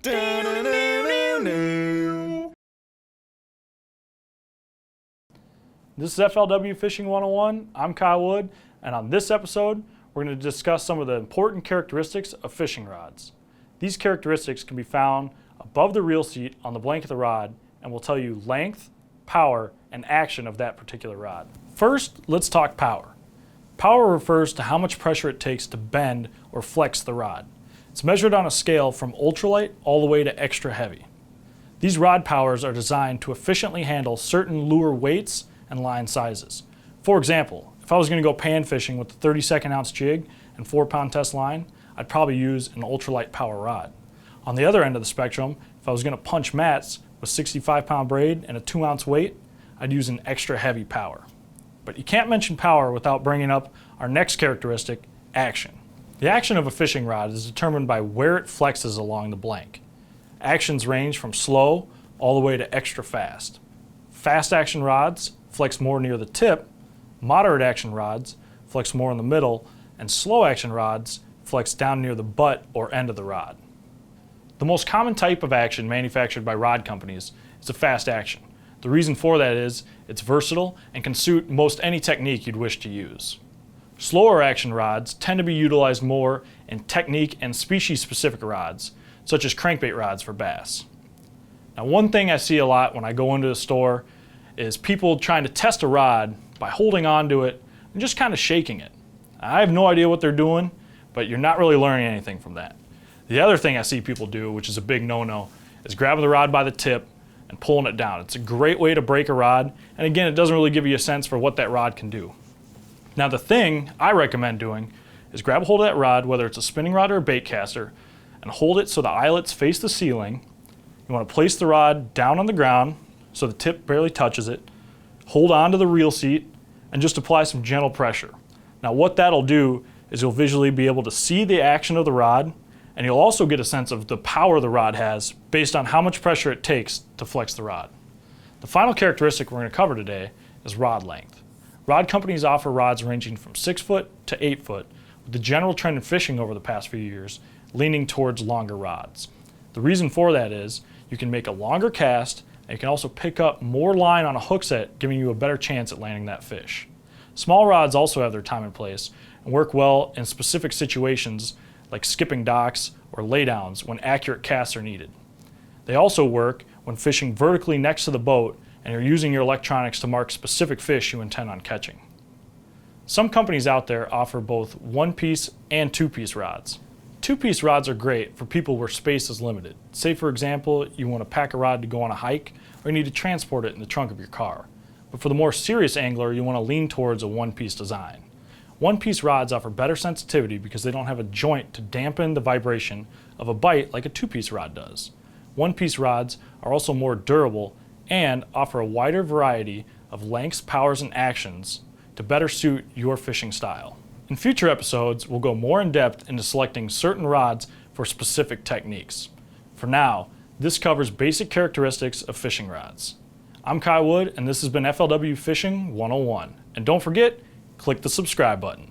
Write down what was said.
This is FLW Fishing 101. I'm Kyle Wood, and on this episode, we're going to discuss some of the important characteristics of fishing rods. These characteristics can be found above the reel seat on the blank of the rod and will tell you length, power, and action of that particular rod. First, let's talk power. Power refers to how much pressure it takes to bend or flex the rod. It's measured on a scale from ultralight all the way to extra heavy. These rod powers are designed to efficiently handle certain lure weights and line sizes. For example, if I was going to go pan fishing with a 32nd ounce jig and 4-pound test line, I'd probably use an ultralight power rod. On the other end of the spectrum, if I was going to punch mats with 65-pound braid and a 2-ounce weight, I'd use an extra heavy power. But you can't mention power without bringing up our next characteristic, action. The action of a fishing rod is determined by where it flexes along the blank. Actions range from slow all the way to extra fast. Fast action rods flex more near the tip, moderate action rods flex more in the middle, and slow action rods flex down near the butt or end of the rod. The most common type of action manufactured by rod companies is a fast action. The reason for that is it's versatile and can suit most any technique you'd wish to use. Slower action rods tend to be utilized more in technique and species-specific rods, such as crankbait rods for bass. Now, one thing I see a lot when I go into the store is people trying to test a rod by holding on to it and just kind of shaking it. I have no idea what they're doing, but you're not really learning anything from that. The other thing I see people do, which is a big no-no, is grabbing the rod by the tip and pulling it down. It's a great way to break a rod, and again, it doesn't really give you a sense for what that rod can do. Now, the thing I recommend doing is grab a hold of that rod, whether it's a spinning rod or a bait caster, and hold it so the eyelets face the ceiling. You want to place the rod down on the ground so the tip barely touches it, hold on to the reel seat, and just apply some gentle pressure. Now, what that'll do is you'll visually be able to see the action of the rod, and you'll also get a sense of the power the rod has based on how much pressure it takes to flex the rod. The final characteristic we're going to cover today is rod length. Rod companies offer rods ranging from 6 foot to 8 foot, with the general trend in fishing over the past few years leaning towards longer rods. The reason for that is you can make a longer cast, and you can also pick up more line on a hook set, giving you a better chance at landing that fish. Small rods also have their time and place and work well in specific situations like skipping docks or laydowns when accurate casts are needed. They also work when fishing vertically next to the boat and you're using your electronics to mark specific fish you intend on catching. Some companies out there offer both 1-piece and 2-piece rods. 2-piece rods are great for people where space is limited. Say, for example, you want to pack a rod to go on a hike, or you need to transport it in the trunk of your car. But for the more serious angler, you want to lean towards a 1-piece design. 1-piece rods offer better sensitivity because they don't have a joint to dampen the vibration of a bite like a 2-piece rod does. 1-piece rods are also more durable and offer a wider variety of lengths, powers, and actions to better suit your fishing style. In future episodes, we'll go more in depth into selecting certain rods for specific techniques. For now, this covers basic characteristics of fishing rods. I'm Kyle Wood, and this has been FLW Fishing 101. And don't forget, click the subscribe button.